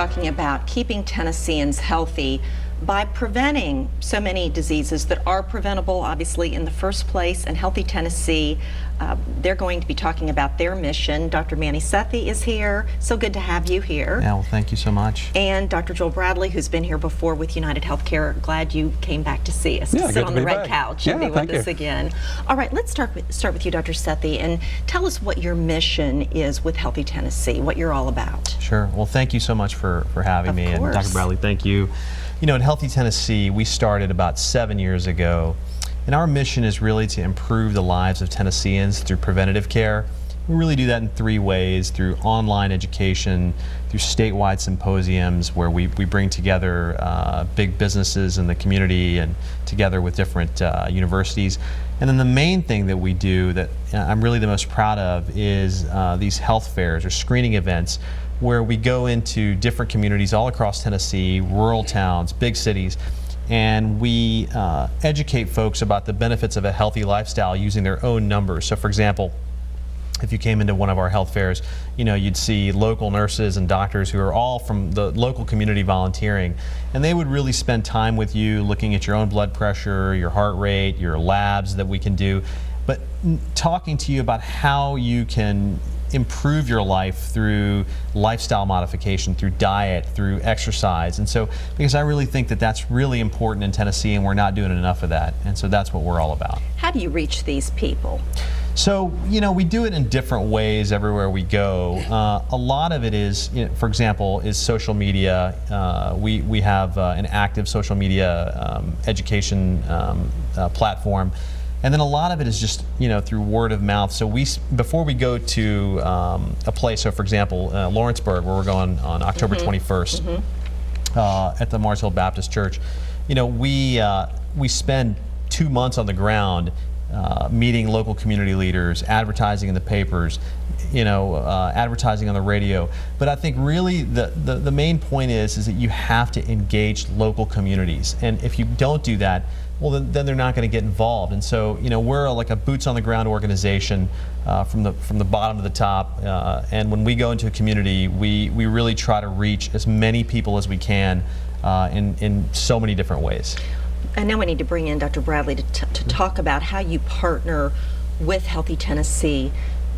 talking about keeping Tennesseans healthy by preventing so many diseases that are preventable, obviously, in the first place. And Healthy Tennessee, they're going to be talking about their mission. Dr. Manny Sethi is here. So good to have you here. Yeah, well, thank you so much. And Dr. Joel Bradley, who's been here before with United Healthcare. Glad you came back to see us, to sit on the red couch and be with us again. All right, let's start with you, Dr. Sethi, and tell us what your mission is with Healthy Tennessee, what you're all about. Sure. Well, thank you so much for having me. And Dr. Bradley, thank you. You know, at Healthy Tennessee, we started about 7 years ago, and our mission is really to improve the lives of Tennesseans through preventative care. We really do that in 3 ways: through online education, through statewide symposiums where we bring together big businesses in the community and together with different universities. And then the main thing that we do that I'm really the most proud of is these health fairs or screening events, where we go into different communities all across Tennessee, rural towns, big cities, and we educate folks about the benefits of a healthy lifestyle using their own numbers. So for example, if you came into one of our health fairs, you know, you'd see local nurses and doctors who are all from the local community volunteering, and they would really spend time with you looking at your own blood pressure, your heart rate, your labs that we can do, but talking to you about how you can improve your life through lifestyle modification, through diet, through exercise. And so, because I really think that that's really important in Tennessee, and we're not doing enough of that. And so that's what we're all about. How do you reach these people? So, you know, we do it in different ways everywhere we go. A lot of it is, you know, for example, is social media. We have an active social media education platform. And then a lot of it is just, you know, through word of mouth. So before we go to a place, so for example, Lawrenceburg, where we're going on October 21st at the Mars Hill Baptist Church, you know, we spend 2 months on the ground meeting local community leaders, advertising in the papers, you know, advertising on the radio. But I think really the main point is that you have to engage local communities. And if you don't do that, well, then they're not going to get involved. And so, you know, we're like a boots on the ground organization from the bottom to the top. And when we go into a community, we really try to reach as many people as we can in so many different ways. And now we need to bring in Dr. Bradley to talk about how you partner with Healthy Tennessee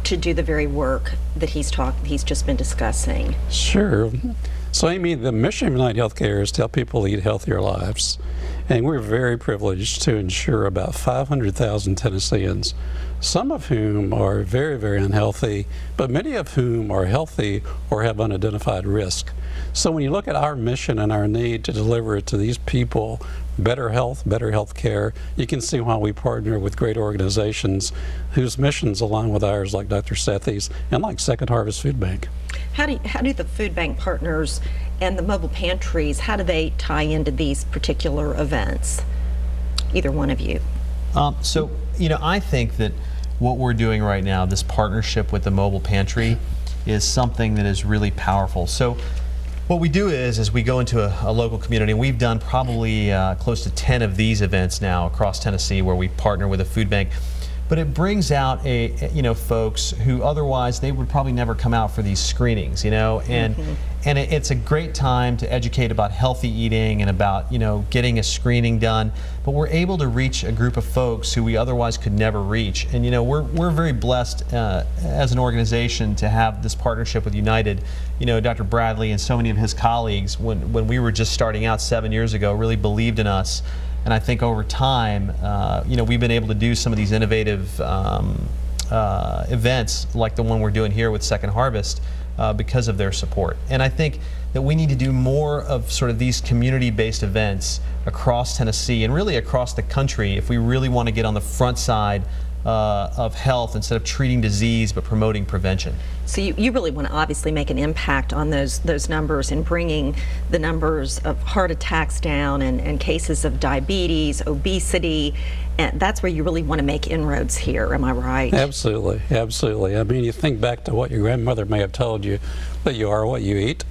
to do the very work that he's just been discussing. Sure. So Amy, the mission of United Healthcare is to help people lead healthier lives. And we're very privileged to ensure about 500,000 Tennesseans, some of whom are very, very unhealthy, but many of whom are healthy or have unidentified risk. So when you look at our mission and our need to deliver it to these people, better health care, you can see why we partner with great organizations whose missions align with ours, like Dr. Sethi's and like Second Harvest Food Bank. How do the food bank partners and the mobile pantries, how do they tie into these particular events? Either one of you. So, you know, I think that what we're doing right now, this partnership with the mobile pantry, is something that is really powerful. So what we do is we go into a local community, and we've done probably close to 10 of these events now across Tennessee where we partner with a food bank. But it brings out you know, folks who otherwise they would probably never come out for these screenings, you know, and it's a great time to educate about healthy eating and about, you know, getting a screening done. But we're able to reach a group of folks who we otherwise could never reach. And you know, we're very blessed as an organization to have this partnership with United. You know, Dr. Bradley and so many of his colleagues, when we were just starting out 7 years ago, really believed in us. And I think over time, you know, we've been able to do some of these innovative events like the one we're doing here with Second Harvest because of their support. And I think that we need to do more of sort of these community-based events across Tennessee and really across the country if we really want to get on the front side of health instead of treating disease but promoting prevention. So you really want to obviously make an impact on those numbers and bringing the numbers of heart attacks down and cases of diabetes, obesity, and that's where you really want to make inroads here, am I right? Absolutely, absolutely. I mean, you think back to what your grandmother may have told you, that you are what you eat.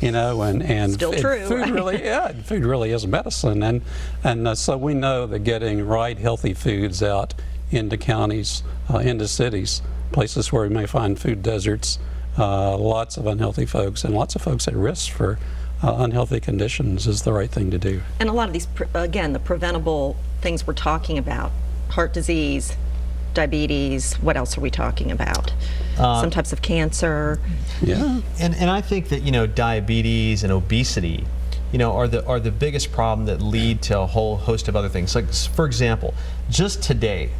You know, and still true. Food really, food really is medicine, and so we know that getting right, healthy foods out into counties, into cities, places where we may find food deserts, lots of unhealthy folks and lots of folks at risk for unhealthy conditions is the right thing to do. And a lot of these, again, the preventable things we're talking about, heart disease, diabetes, what else are we talking about? Some types of cancer. Yeah. And I think that, diabetes and obesity, are the biggest problem that lead to a whole host of other things. Like, for example, just today,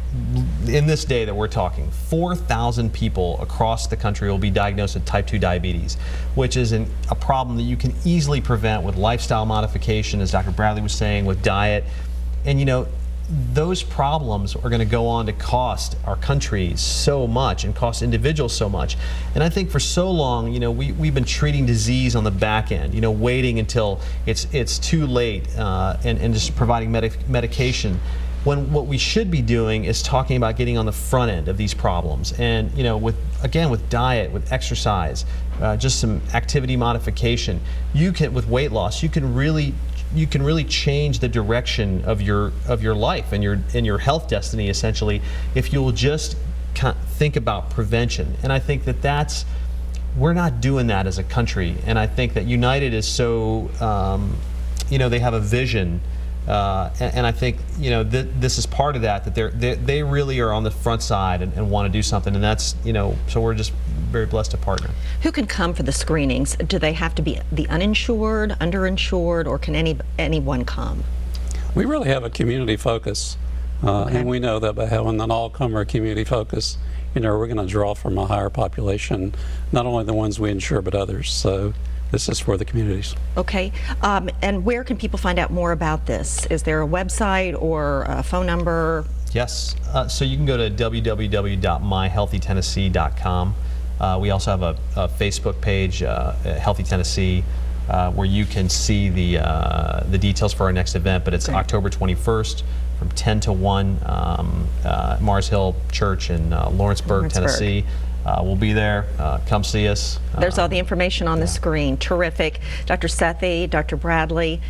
in this day that we're talking, 4,000 people across the country will be diagnosed with type 2 diabetes, which is a problem that you can easily prevent with lifestyle modification, as Dr. Bradley was saying, with diet. And those problems are going to go on to cost our country so much and cost individuals so much. And I think for so long, we've been treating disease on the back end, waiting until it's too late and just providing medication. When what we should be doing is talking about getting on the front end of these problems. And with diet, with exercise, just some activity modification, with weight loss, you can really change the direction of your life and your health destiny, essentially, if you'll just think about prevention. And I think that we're not doing that as a country. And I think that United is so, they have a vision. And I think this is part of that they really are on the front side and want to do something, and that's so we're just very blessed to partner. Who can come for the screenings? Do they have to be the uninsured, underinsured, or can anyone come? We really have a community focus, and we know that by having an all-comer community focus, we're going to draw from a higher population, not only the ones we insure but others. So this is for the communities. Okay. And where can people find out more about this? Is there a website or a phone number? Yes. So you can go to www.myhealthytennessee.com. We also have a Facebook page, Healthy Tennessee, where you can see the details for our next event. But it's October 21st from 10 to 1, Mars Hill Church in Lawrenceburg, Tennessee. We'll be there. Come see us. There's all the information on the screen. Terrific. Dr. Sethi, Dr. Bradley,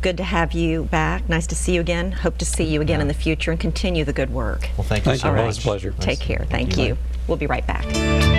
good to have you back. Nice to see you again. Hope to see you again in the future and continue the good work. Well, thank you so much. Always a pleasure. Take care. Thank you. We'll be right back.